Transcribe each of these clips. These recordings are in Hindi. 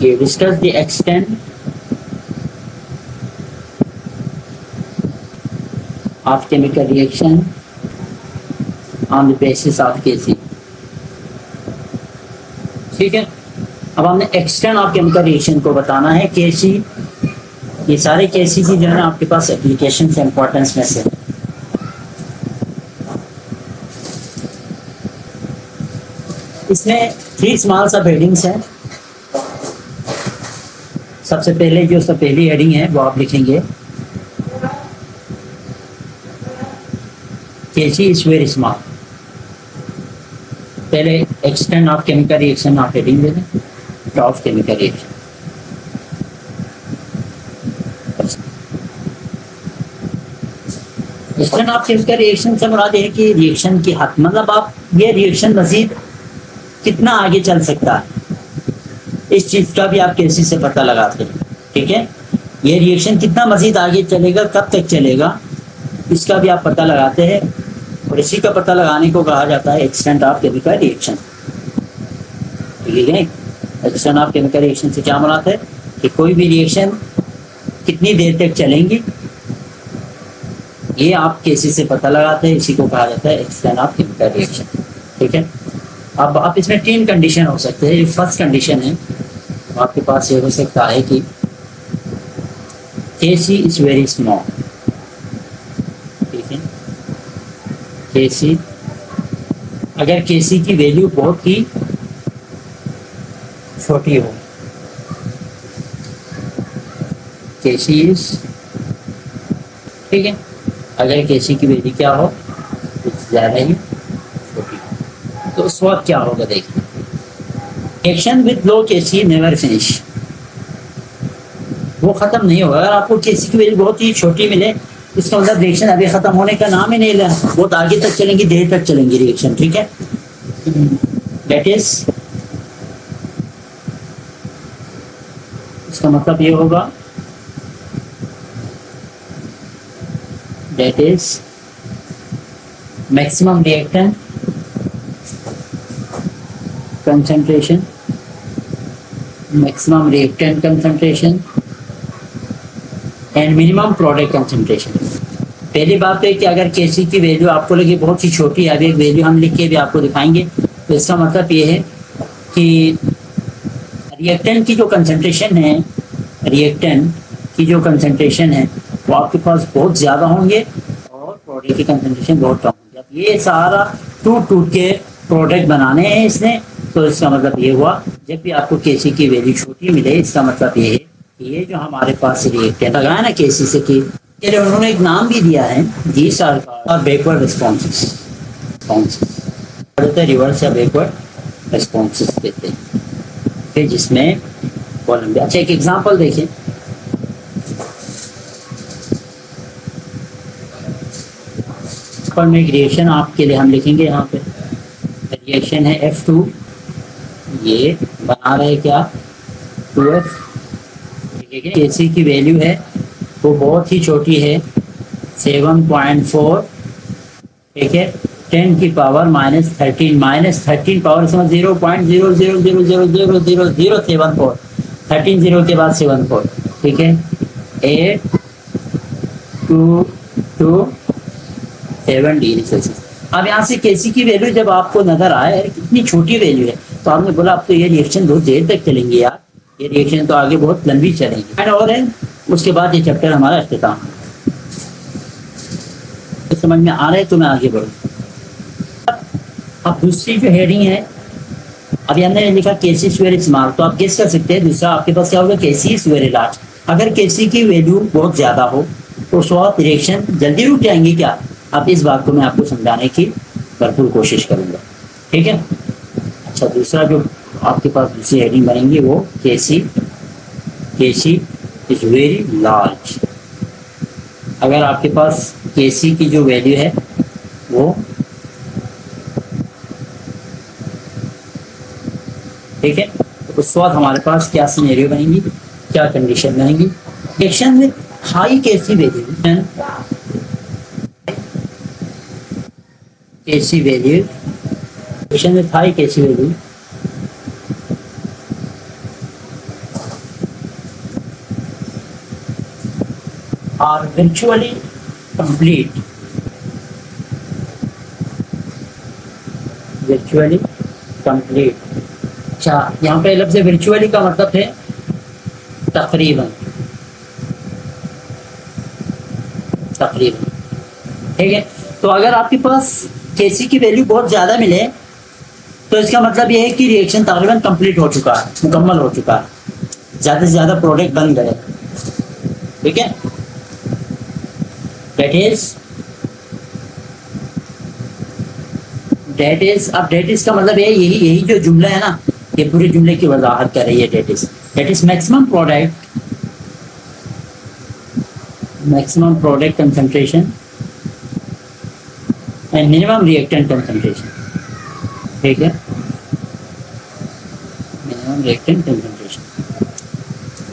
देखिए, discuss the extent of chemical reaction on the basis of K. ठीक है, अब हमने एक्सटेंट ऑफ केमिकल रिएक्शन को बताना है। केसी, ये सारे केसी की जो है ना आपके पास एप्लीकेशन से इंपॉर्टेंस में से, इसमें 3 स्मॉल सब हेडिंग्स हैं। सबसे पहले जो सब पहली हेडिंग है वो आप लिखेंगे केसी इज वेरी स्मॉल। पहले एक्सटेंट ऑफ केमिकल रिएक्शन आप हेडिंग दे दें, of chemical reaction. Extent of chemical reaction से मुराद है कि रिएक्शन की हद, मतलब आप ये रिएक्शन मजीद कितना आगे चल सकता है, इस चीज का भी आप केसी से पता लगाते हैं। ठीक है, ये रिएक्शन कितना मजीद आगे चलेगा, कब तक चलेगा, इसका भी आप पता लगाते हैं, और इसी का पता लगाने को कहा जाता है एक्सटेंट ऑफ केमिकल रिएक्शन। ठीक है, एक्सटेंट ऑफ केमिकल रिएक्शन से क्या मुराद है कि कोई भी रिएक्शन कितनी देर तक चलेंगी, ये आप केसी से पता लगाते हैं, इसी को कहा जाता है एक्सटेंट ऑफ केमिकल रिएक्शन। ठीक है, अब आप इसमें 3 कंडीशन हो सकते हैं। फर्स्ट कंडीशन है आपके पास ये हो सकता है कि केसी इज वेरी स्मॉल। ठीक है, केसी, अगर केसी की वैल्यू बहुत ही छोटी हो, केसी इज, ठीक है, अगर केसी की वैल्यू क्या हो, कुछ ज्यादा ही छोटी हो, तो उस वक्त क्या होगा देखिए, action with low KC never finish, वो खत्म नहीं होगा। अगर आपको केसी की वैल्यू बहुत ही छोटी मिले, इसका मतलब रिएक्शन अभी खत्म होने का नाम ही नहीं ले, बहुत आगे तक चलेंगी, देर तक चलेंगी रिएक्शन। ठीक है, दैट इज, इसका मतलब ये होगा that is maximum reactant concentration, maximum reactant concentration and minimum product concentration। पहली बात तो है कि अगर केसी की वैल्यू आपको लगे बहुत ही छोटी है, अभी एक वैल्यू हम लिख के भी आपको दिखाएंगे, तो इसका मतलब ये है कि रिएक्टेंट की जो कंसंट्रेशन है, रिएक्टेंट की जो कंसंट्रेशन है वो आपके पास बहुत ज़्यादा होंगे और प्रोडक्ट की कंसंट्रेशन बहुत कम होगी। अब ये सारा टूट के प्रोडक्ट बनाने हैं इसने, तो इसका मतलब ये हुआ जब भी आपको केसी की वैल्यू छोटी मिले, इसका मतलब ये है कि ये जो हमारे पास रिएक्टेंट लगाया ना केसी से, कि उन्होंने एक नाम भी दिया है, these are backward responses, reverse या बैकवर्ड रिस्पॉन्सेस देते हैं, फिर जिसमें कॉलम। अच्छा, एक एग्जांपल देखिए, पर में एक रिएक्शन आपके लिए हम लिखेंगे, यहाँ पे रिएक्शन है F2, ये बना रहे क्या 2F। ठीक है, केसी की वैल्यू है वो बहुत ही छोटी है, 7.4। ठीक है, 10 की पावर -13 पावर समझ 0.00000074, 13 0 के बाद 74। ठीक है, 8 2 2 7 डिग्री सेल्सियस। अब यहाँ से केसी की वैल्यू जब आपको नजर आए कितनी छोटी वैल्यू है, तो आपने बोला अब तो ये रिएक्शन बहुत देर तक चलेंगी यार, ये रिएक्शन तो आगे बहुत लंबी चलेंगी। एंड और है, उसके बाद ये चैप्टर हमारा इख्तिताम, तो समझ में आ रहा है, तो मैं आगे बढ़ूँ। अब दूसरी जो हेडिंग है, अभी हमने लिखा केसी इज वेरी स्मॉल, तो आप गेस कर सकते हैं दूसरा आपके पास क्या होगा, केसी इज वेरी लार्ज। अगर केसी की वैल्यू बहुत ज्यादा हो तो उस वक्त रिएक्शन जल्दी रुक जाएंगी क्या, अब इस बात को मैं आपको समझाने की भरपूर कोशिश करूंगा। ठीक है, अच्छा, दूसरा जो आपके पास दूसरी हेडिंग बनेंगी वो केसी इज वेरी लार्ज। अगर आपके पास केसी की जो वैल्यू है वो, ठीक है, तो उस वक्त हमारे पास क्या सिनेरियो बनेंगी, क्या कंडीशन बनेगी। Reaction with high KC value, KC value, reaction with high KC value are virtually complete, virtually complete. अच्छा, यहाँ पे लफ्ज़ वर्चुअली का मतलब है तकरीबन, तकरीबन, ठीक है। तो अगर आपके पास Kc की वैल्यू बहुत ज़्यादा मिले तो इसका मतलब ये है कि रिएक्शन तकरीबन कंप्लीट हो चुका है, मुकम्मल हो चुका है, ज़्यादा से ज़्यादा प्रोडक्ट बन गए, ठीक है। डेट इज अब डेट इज का मतलब है यही जो जुमला है ना, ये पूरे जुमले की वजाहत कर रही है। That is maximum product concentration and minimum reactant concentration, ठीक है, मिनिमम रिएक्टेंट कंसंट्रेशन।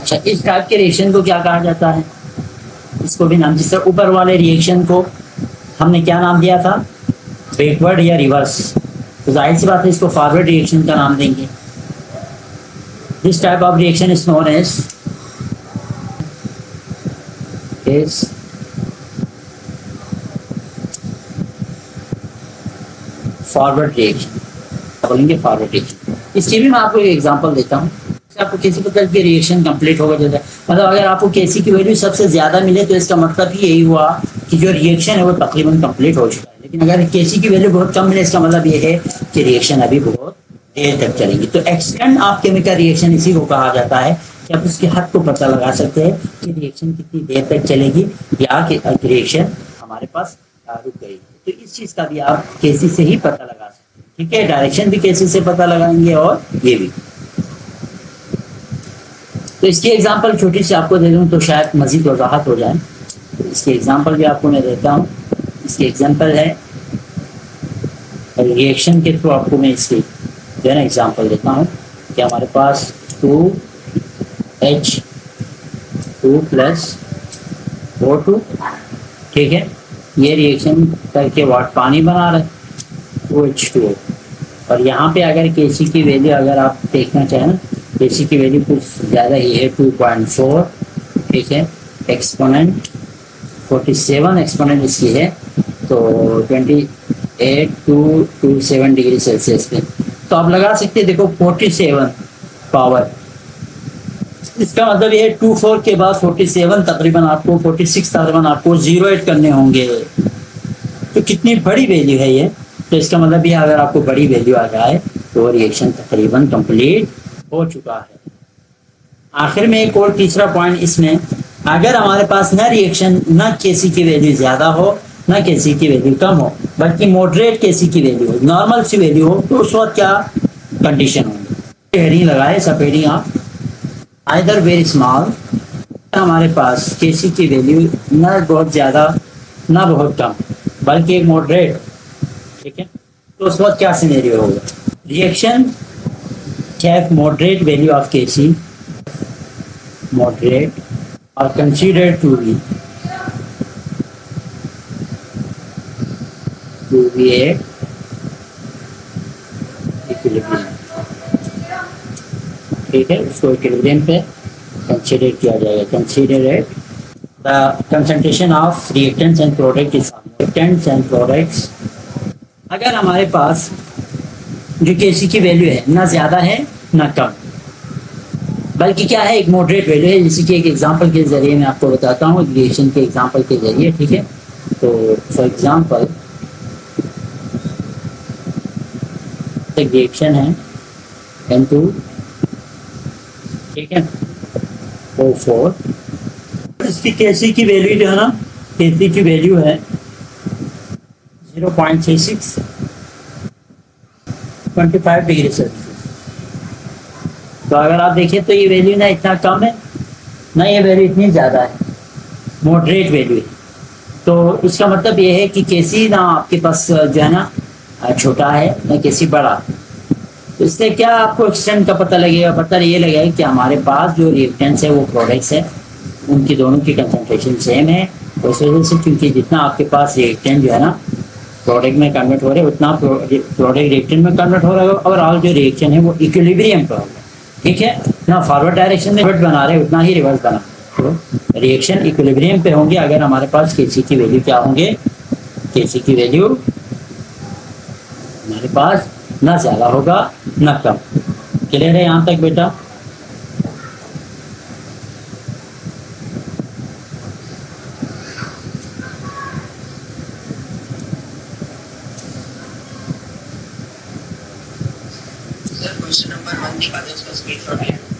अच्छा, इस टाइप के रिएक्शन को क्या कहा जाता है? इसको भी नाम, जिस तरह ऊपर वाले रिएक्शन को हमने क्या नाम दिया था, बैकवर्ड या रिवर्स, तो जाहिर सी बात है इसको फॉरवर्ड रिएक्शन का नाम देंगे। This type of reaction is known as forward reaction, बोलेंगे फॉरवर्ड रिएक्शन। इसकी भी मैं आपको एक एग्जांपल देता हूँ। आपको किसी प्रकार की रिएक्शन कंप्लीट होगा जैसे, मतलब अगर आपको Kc की वैल्यू सबसे ज़्यादा मिले तो इसका मतलब ही यही हुआ कि जो रिएक्शन है वो तकरीबन कंप्लीट हो चुका है। लेकिन अगर Kc की वैल्यू बहुत कम मिले इसका मतलब ये है कि रिएक्शन अभी बहुत देर तक चलेगी। तो एक्सटेंड ऑफ केमिकल रिएक्शन इसी को कहा जाता है कि आप उसकी हद को पता लगा सकते हैं कि रिएक्शन कितनी देर तक चलेगी या कि रिएक्शन हमारे पास रुक गई। तो इस चीज़ का भी आप Kc से ही पता लगा सकते हैं, ठीक है। डायरेक्शन भी Kc से पता लगाएंगे और ये भी। तो इसकी एग्जांपल छोटी सी आपको दे दूं तो शायद मज़ीद वजाहत हो जाए। तो इसकी एग्जांपल भी आपको मैं देता हूँ। इसकी एग्जांपल है रिएक्शन के थ्रू आपको मैं इसकी जो है ना एग्जांपल देता हूँ कि हमारे पास 2H2 प्लस O2, ठीक है, ये रिएक्शन करके वाट पानी बना रहे 2H2O। और यहाँ पे अगर Kc की वैल्यू अगर आप देखना चाहें ना, Kc की वैल्यू कुछ ज़्यादा ही है 2.4, ठीक है, एक्सपोनेंट 47 एक्सपोनेंट इसकी है, तो 28.227 डिग्री सेल्सियस पे। तो आप लगा सकते हैं, देखो 47 पावर, इसका मतलब ये 24 के बाद 47 तकरीबन आपको 46 तकरीबन आपको 0 ऐड करने होंगे। तो कितनी बड़ी वैल्यू है ये। तो इसका मतलब ये अगर आपको बड़ी वैल्यू आ जाए तो रिएक्शन तकरीबन कंप्लीट हो चुका है। आखिर में एक और तीसरा पॉइंट इसमें, अगर हमारे पास ना रिएक्शन ना Kc की वैल्यू ज़्यादा हो ना Kc की वैल्यू कम हो, बल्कि मॉडरेट Kc की वैल्यू हो, नॉर्मल सी वैल्यू हो, तो उस वक्त क्या कंडीशन होगी। हेडिंग लगाए, सब हेडिंग आप आइदर वेरी स्मॉल, हमारे पास Kc की वैल्यू ना बहुत ज़्यादा ना बहुत कम बल्कि एक मॉडरेट, ठीक है। तो उस वक्त क्या सिनेरियो होगा, reaction have moderate value of Kc, moderate or considered to be at equilibrium, ठीक है, उसको इक्विलिब्रियम पे कंसीडर किया जाएगा। Consider at the concentration of reactants and product is reactants and products. अगर हमारे पास जो Kc की वैल्यू है ना ज़्यादा है ना कम, बल्कि क्या है एक मॉडरेट वैल्यू है, जैसे कि एक एग्जांपल के ज़रिए मैं आपको बताता हूँ, रिएक्शन के एग्जांपल के ज़रिए, ठीक है। तो फॉर एग्जांपल एक रिएक्शन है N2, ठीक है, O4, इसकी Kc की वैल्यू जो है ना, Kc की वैल्यू है 0.36 25 डिग्री सेल्सियस। तो अगर आप देखें तो ये वैल्यू ना इतना कम है ना ये वैल्यू इतनी ज़्यादा है, मॉडरेट वैल्यू है। तो इसका मतलब ये है कि Kc ना आपके पास जो है ना छोटा है ना Kc बड़ा। तो इससे क्या आपको एक्सटेंट का पता लगेगा, पता ये लगेगा कि हमारे पास जो रिएक्टेंट्स है वो प्रोडक्ट्स है, उनकी दोनों की कंसंट्रेशन सेम है। उस वजह से क्योंकि जितना आपके पास रिएक्टेंट जो है ना प्रोडक्ट में कन्वर्ट हो रहे हैं उतना प्रोडक्ट रिएक्टेंट में कन्वर्ट हो रहा है, और ऑल जो रिएक्शन है वो इक्विलिब्रियम पर होगा, ठीक है ना। फॉरवर्ड डायरेक्शन में रिवर्स बना रहे हैं उतना ही रिवर्स बना, तो रिएक्शन इक्विलिब्रियम पे होंगे अगर हमारे पास Kc की वैल्यू क्या होंगे, Kc की वैल्यू हमारे पास ना ज़्यादा होगा ना कम। क्लियर है यहाँ तक बेटा? सर क्वेश्चन नंबर 1 दिखा दो, उसका स्क्रीनशॉट ले।